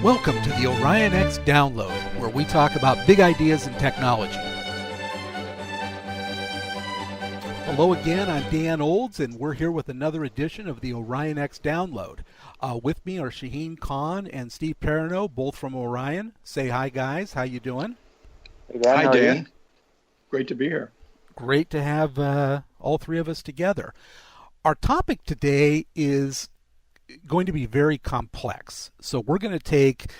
Welcome to the OrionX Download, where we talk about big ideas in technology. Hello again, I'm Dan Olds, and we're here with another edition of the OrionX Download. With me are Shahin Khan and Steve Perrenod, both from Orion. Say hi, guys. How you doing? Hey, Dan. Hi, Dan. Great to be here. Great to have all three of us together. Our topic today is going to be very complex. So we're going to take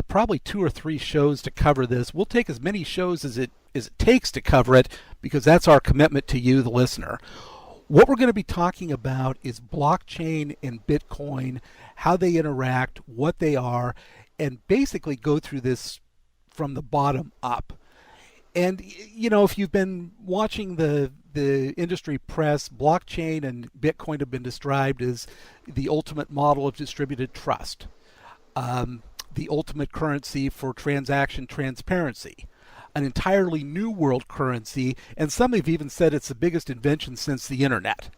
probably 2 or 3 shows to cover this. We'll take as many shows as it takes to cover it because that's our commitment to you, the listener. What we're going to be talking about is blockchain and Bitcoin, how they interact, what they are, and basically go through this from the bottom up. And, you know, if you've been watching the industry press, blockchain and Bitcoin have been described as the ultimate model of distributed trust, the ultimate currency for transaction transparency, an entirely new world currency, and some have even said it's the biggest invention since the internet.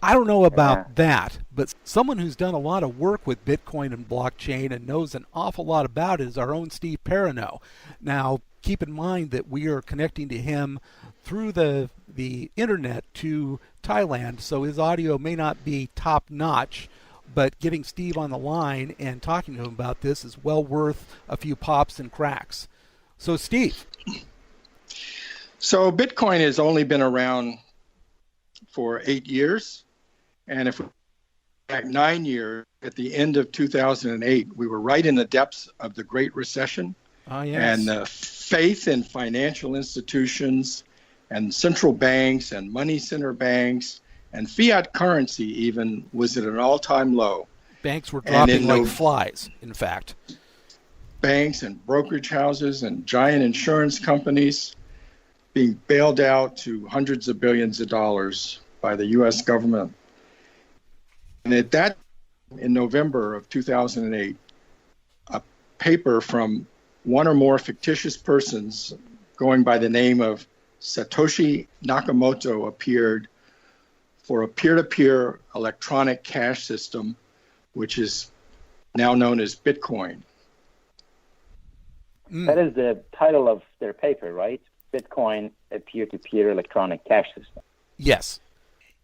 I don't know about that, but someone who's done a lot of work with Bitcoin and blockchain and knows an awful lot about it is our own Steve Perrenod. Now, keep in mind that we are connecting to him through the internet to Thailand, so his audio may not be top-notch, but getting Steve on the line and talking to him about this is well worth a few pops and cracks. So, Steve. So Bitcoin has only been around for 8 years, and if we go back 9 years, at the end of 2008, we were right in the depths of the Great Recession. Oh, yes. And the faith in financial institutions and central banks and money center banks and fiat currency even was at an all-time low. Banks were dropping like flies, in fact. Banks and brokerage houses and giant insurance companies being bailed out to hundreds of billions of dollars by the U.S. government. And at that, in November of 2008, a paper from one or more fictitious persons going by the name of Satoshi Nakamoto appeared for a peer-to-peer electronic cash system, which is now known as Bitcoin. That is the title of their paper, right? Bitcoin, a peer-to-peer electronic cash system. Yes.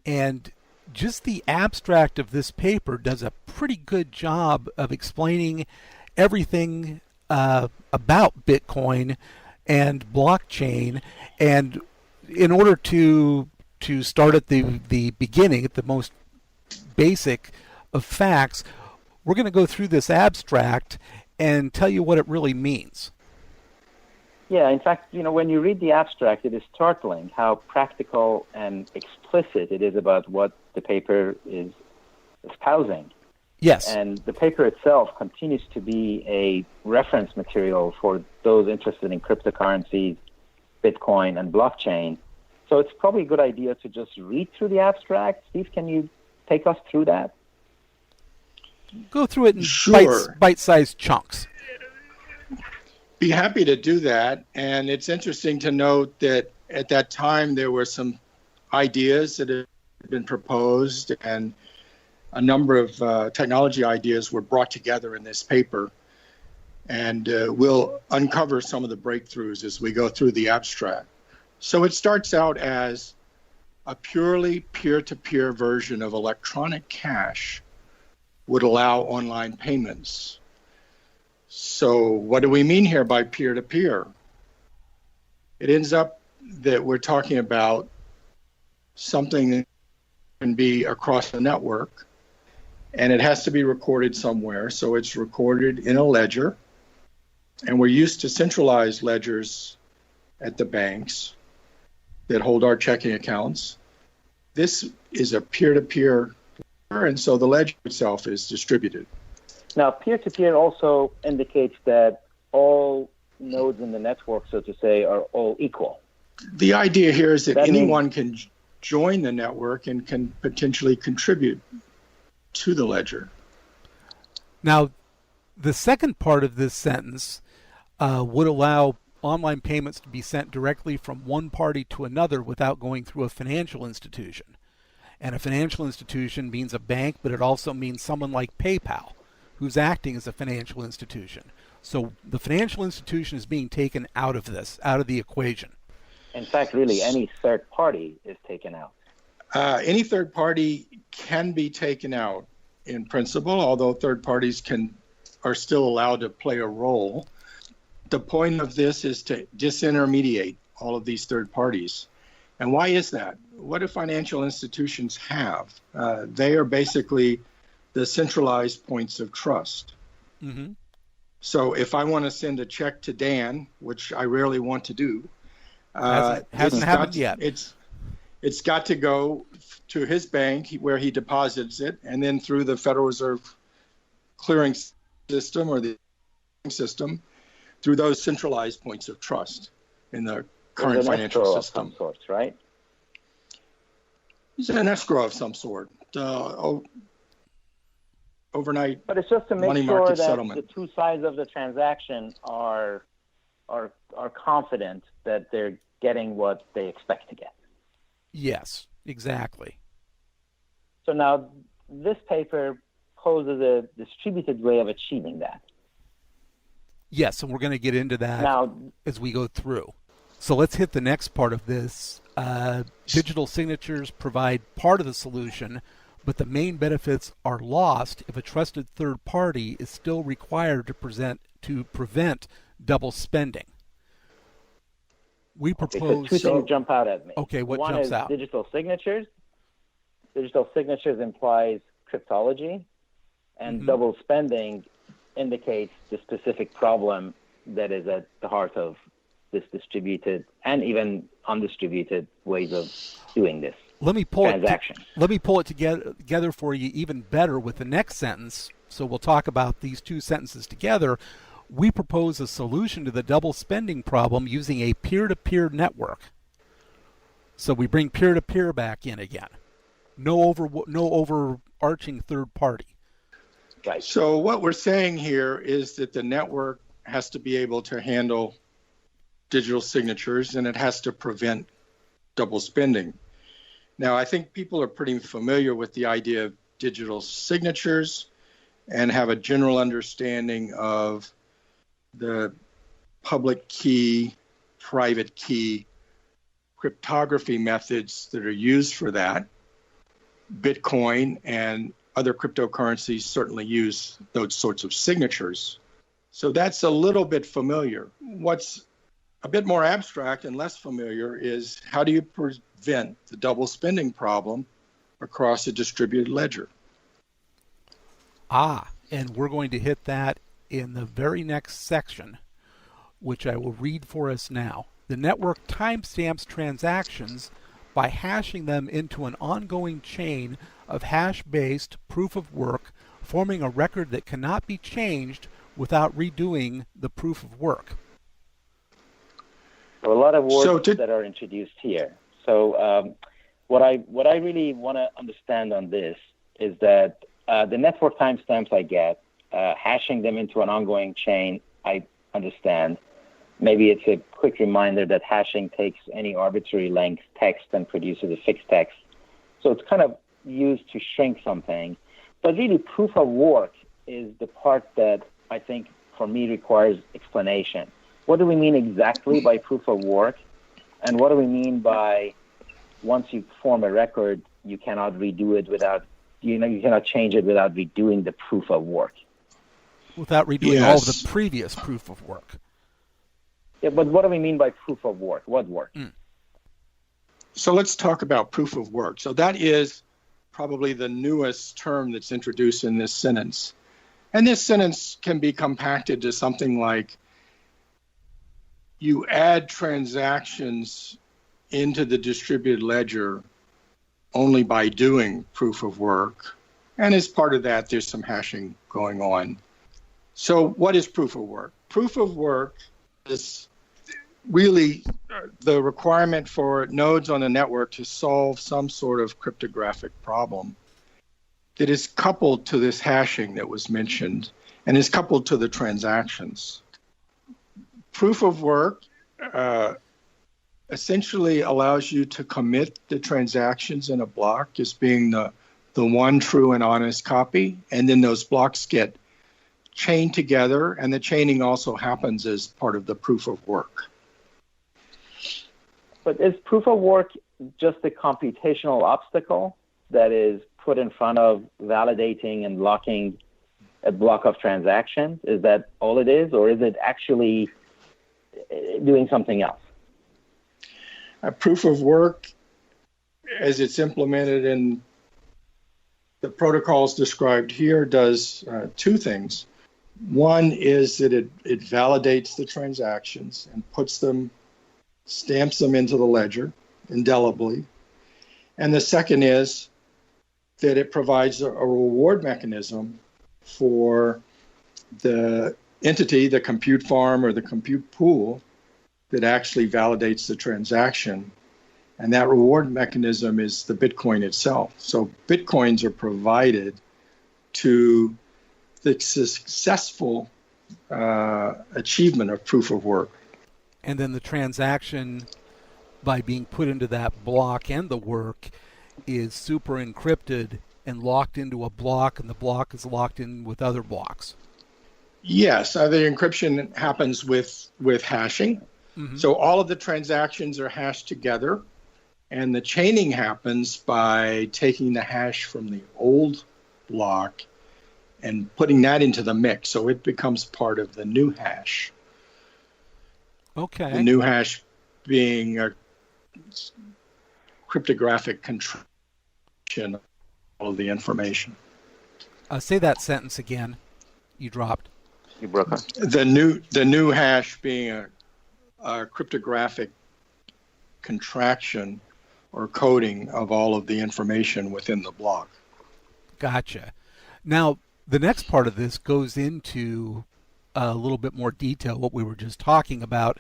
And just the abstract of this paper does a pretty good job of explaining everything about Bitcoin and blockchain. And in order to start at the beginning, at the most basic of facts, we're going to go through this abstract and tell you what it really means. Yeah, in fact, you know, when you read the abstract, it is startling how practical and explicit it is about what the paper is espousing. Yes. And the paper itself continues to be a reference material for those interested in cryptocurrencies, Bitcoin, and blockchain. So it's probably a good idea to just read through the abstract. Steve, can you take us through that? Go through it in Sure. bite-sized chunks. Be happy to do that. And it's interesting to note that at that time there were some ideas that had been proposed, and a number of technology ideas were brought together in this paper. And we'll uncover some of the breakthroughs as we go through the abstract. So it starts out as a purely peer-to-peer version of electronic cash would allow online payments. So what do we mean here by peer-to-peer? It ends up that we're talking about something that can be across the network, and it has to be recorded somewhere. So it's recorded in a ledger, and we're used to centralized ledgers at the banks that hold our checking accounts. This is a peer-to-peer, and so the ledger itself is distributed. Now, peer-to-peer also indicates that all nodes in the network, so to say, are all equal. The idea here is that anyone can join the network and can potentially contribute to the ledger. Now, the second part of this sentence would allow online payments to be sent directly from one party to another without going through a financial institution. And a financial institution means a bank, but it also means someone like PayPal. who's acting as a financial institution. So the financial institution is being taken out of this, out of the equation. In fact, really, any third party is taken out. Any third party can be taken out in principle, although third parties are still allowed to play a role. The point of this is to disintermediate all of these third parties. And why is that? What do financial institutions have? They are basically the centralized points of trust. Mm-hmm. So if I want to send a check to Dan, which I rarely want to do, hasn't happened yet. It's got to go to his bank where he deposits it, and then through the Federal Reserve clearing system or the system, through those centralized points of trust in the current financial system. Of some sort, right? It's an escrow of some sort. Overnight, but it's just to make money sure market that settlement. The two sides of the transaction are confident that they're getting what they expect to get. Yes, exactly. So now this paper poses a distributed way of achieving that. Yes, and we're going to get into that now as we go through. So let's hit the next part of this. Digital signatures provide part of the solution, but the main benefits are lost if a trusted third party is still required to prevent double spending. We propose... So two things jump out at me. Okay, what One jumps is out? Digital signatures. Digital signatures implies cryptology, and double spending indicates the specific problem that is at the heart of this distributed and even undistributed ways of doing this. Let me pull transaction. Let me pull it together for you even better with the next sentence. So we'll talk about these two sentences together. We propose a solution to the double spending problem using a peer-to-peer network. So we bring peer-to-peer back in again. No overarching third party. Right. So what we're saying here is that the network has to be able to handle digital signatures, and it has to prevent double spending. Now, I think people are pretty familiar with the idea of digital signatures and have a general understanding of the public key, private key cryptography methods that are used for that. Bitcoin and other cryptocurrencies certainly use those sorts of signatures. So that's a little bit familiar. What's a bit more abstract and less familiar is how do you prevent the double spending problem across a distributed ledger? And we're going to hit that in the very next section, which I will read for us now. The network timestamps transactions by hashing them into an ongoing chain of hash-based proof of work, forming a record that cannot be changed without redoing the proof of work. So a lot of words that are introduced here. So what I really want to understand on this is that the network timestamps I get, hashing them into an ongoing chain, I understand. Maybe it's a quick reminder that hashing takes any arbitrary length text and produces a fixed text. So it's kind of used to shrink something. But really, proof of work is the part that I think, for me, requires explanation. What do we mean exactly by proof of work? And what do we mean by once you form a record, you cannot redo it without, you cannot change it without redoing the proof of work? Without redoing all of the previous proof of work. Yeah, but what do we mean by proof of work? What work? So let's talk about proof of work. So that is probably the newest term that's introduced in this sentence. And this sentence can be compacted to something like, you add transactions into the distributed ledger only by doing proof of work. And as part of that, there's some hashing going on. So what is proof of work? Proof of work is really the requirement for nodes on the network to solve some sort of cryptographic problem that is coupled to this hashing that was mentioned and is coupled to the transactions. Proof of work essentially allows you to commit the transactions in a block as being the one true and honest copy, and then those blocks get chained together, and the chaining also happens as part of the proof of work. But is proof of work just a computational obstacle that is put in front of validating and locking a block of transactions? Is that all it is, or is it actually doing something else? A proof of work, as it's implemented in the protocols described here, does two things. One is that it validates the transactions and stamps them into the ledger indelibly. And the second is that it provides a reward mechanism for the entity, the compute farm or the compute pool, that actually validates the transaction. And that reward mechanism is the Bitcoin itself. So Bitcoins are provided to the successful achievement of proof of work. And then the transaction, by being put into that block and the work, is super encrypted and locked into a block, and the block is locked in with other blocks. Yes, the encryption happens with hashing. Mm-hmm. So all of the transactions are hashed together, and the chaining happens by taking the hash from the old block and putting that into the mix. So it becomes part of the new hash. Okay. The new hash being a cryptographic contraction of all of the information. Say that sentence again. You dropped. You broke up. The new hash being a cryptographic contraction or coding of all of the information within the block. Gotcha. Now, the next part of this goes into a little bit more detail, what we were just talking about.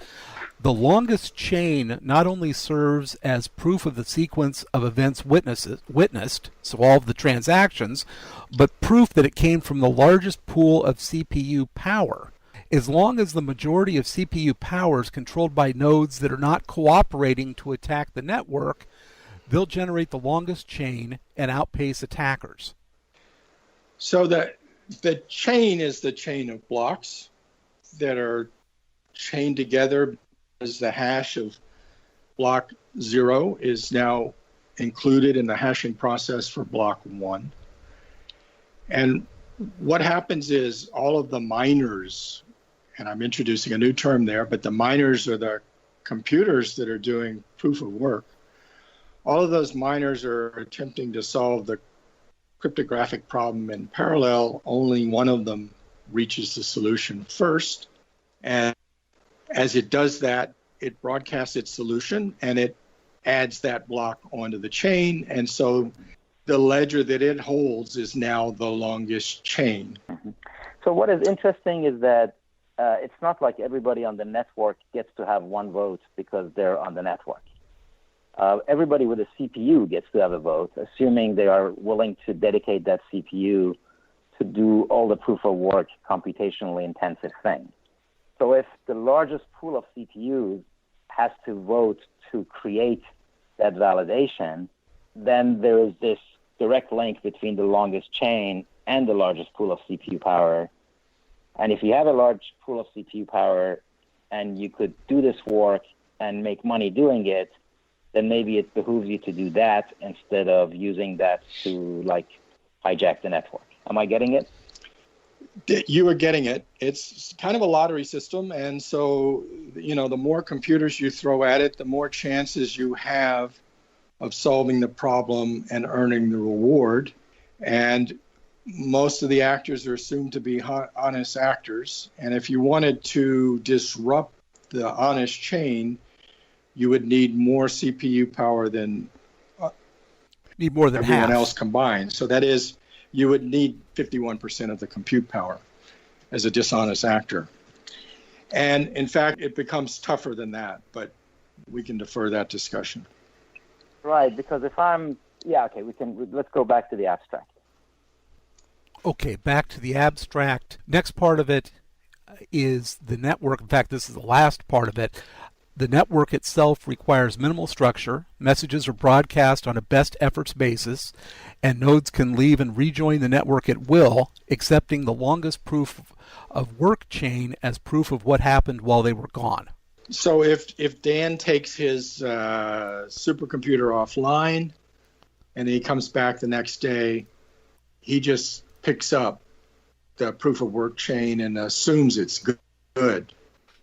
The longest chain not only serves as proof of the sequence of events witnessed, so all of the transactions, but proof that it came from the largest pool of CPU power. As long as the majority of CPU power is controlled by nodes that are not cooperating to attack the network, they'll generate the longest chain and outpace attackers. So the chain is the chain of blocks that are chained together, as the hash of block 0 is now included in the hashing process for block 1. And what happens is all of the miners, and I'm introducing a new term there, but the miners are the computers that are doing proof of work. All of those miners are attempting to solve the cryptographic problem in parallel. Only one of them reaches the solution first. And as it does that, it broadcasts its solution and it adds that block onto the chain. And so the ledger that it holds is now the longest chain. Mm-hmm. So what is interesting is that it's not like everybody on the network gets to have one vote because they're on the network. Everybody with a CPU gets to have a vote, assuming they are willing to dedicate that CPU to do all the proof of work, computationally intensive thing. So if the largest pool of CPUs has to vote to create that validation, then there is this direct link between the longest chain and the largest pool of CPU power. And if you have a large pool of CPU power and you could do this work and make money doing it, then maybe it behooves you to do that instead of using that to hijack the network. Am I getting it? You are getting it. It's kind of a lottery system. And so, the more computers you throw at it, the more chances you have of solving the problem and earning the reward. And most of the actors are assumed to be honest actors. And if you wanted to disrupt the honest chain, you would need more CPU power than everyone half. else combined. So that is, you would need 51% of the compute power as a dishonest actor. And in fact, it becomes tougher than that, but we can defer that discussion. Right, because let's go back to the abstract. Okay, back to the abstract. Next part of it is the network. In fact, this is the last part of it. The network itself requires minimal structure. Messages are broadcast on a best efforts basis, and nodes can leave and rejoin the network at will, accepting the longest proof of work chain as proof of what happened while they were gone. So if Dan takes his supercomputer offline and he comes back the next day, he just picks up the proof of work chain and assumes it's good.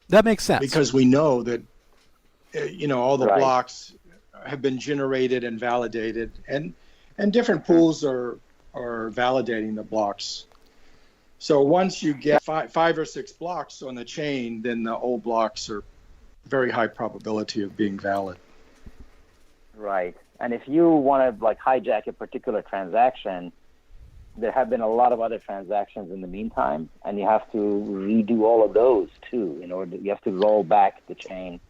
That makes sense. Because we know that all the Right. blocks have been generated and validated, and different pools are validating the blocks. So once you get five or six blocks on the chain, then the old blocks are very high probability of being valid. Right. And if you want to hijack a particular transaction, there have been a lot of other transactions in the meantime, and you have to redo all of those too. You have to roll back the chain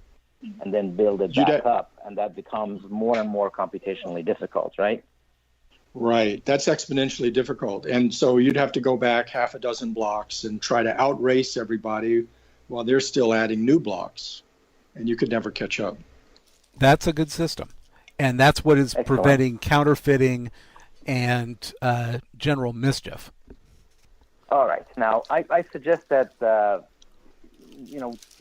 and then build it back up, and that becomes more and more computationally difficult, right? Right. That's exponentially difficult. And so you'd have to go back half a dozen blocks and try to outrace everybody while they're still adding new blocks, and you could never catch up. That's a good system. And that's what is Excellent. preventing counterfeiting and general mischief. All right. Now, I suggest that,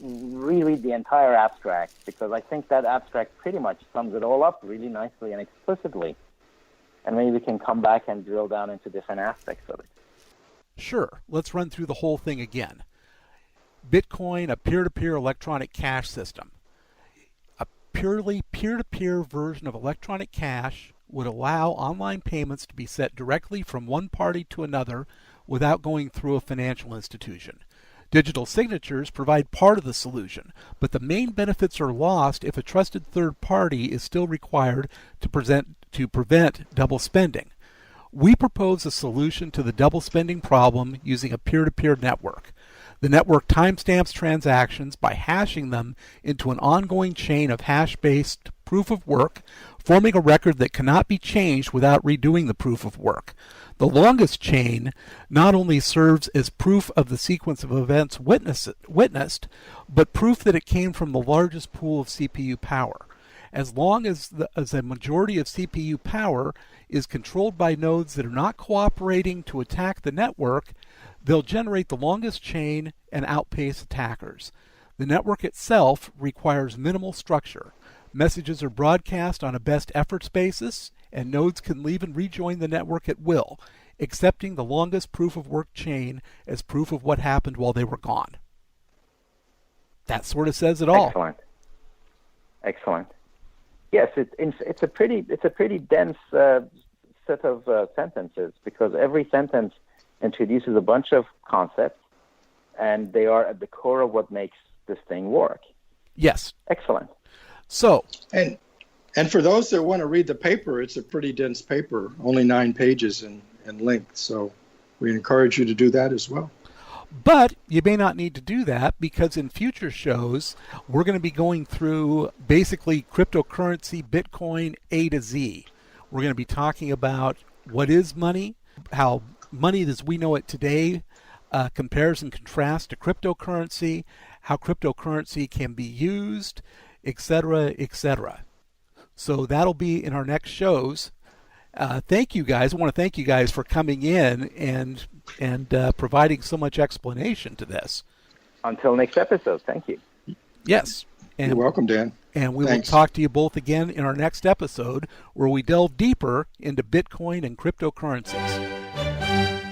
reread the entire abstract, because I think that abstract pretty much sums it all up really nicely and explicitly. And maybe we can come back and drill down into different aspects of it. Sure. Let's run through the whole thing again. Bitcoin, a peer-to-peer electronic cash system. A purely peer-to-peer version of electronic cash would allow online payments to be set directly from one party to another without going through a financial institution. Digital signatures provide part of the solution, but the main benefits are lost if a trusted third party is still required to prevent double spending. We propose a solution to the double spending problem using a peer-to-peer network. The network timestamps transactions by hashing them into an ongoing chain of hash-based proof of work, forming a record that cannot be changed without redoing the proof of work. The longest chain not only serves as proof of the sequence of events witnessed, but proof that it came from the largest pool of CPU power. As long as a majority of CPU power is controlled by nodes that are not cooperating to attack the network, they'll generate the longest chain and outpace attackers. The network itself requires minimal structure. Messages are broadcast on a best efforts basis, and nodes can leave and rejoin the network at will, accepting the longest proof of work chain as proof of what happened while they were gone. That sort of says it all. Excellent. Yes, it's a pretty dense set of sentences, because every sentence introduces a bunch of concepts, and they are at the core of what makes this thing work. Yes. Excellent. So, and for those that want to read the paper, it's a pretty dense paper, only 9 pages in length. So we encourage you to do that as well. but you may not need to do that, because in future shows, we're going to be going through basically cryptocurrency, Bitcoin, A to Z. We're going to be talking about what is money, how money as we know it today compares and contrasts to cryptocurrency, how cryptocurrency can be used, etc., etc. So that'll be in our next shows. Thank you guys. I want to thank you guys for coming in and providing so much explanation to this. Until next episode, thank you. Yes. You're welcome, Dan. And we Thanks. will talk to you both again in our next episode, where we delve deeper into Bitcoin and cryptocurrencies.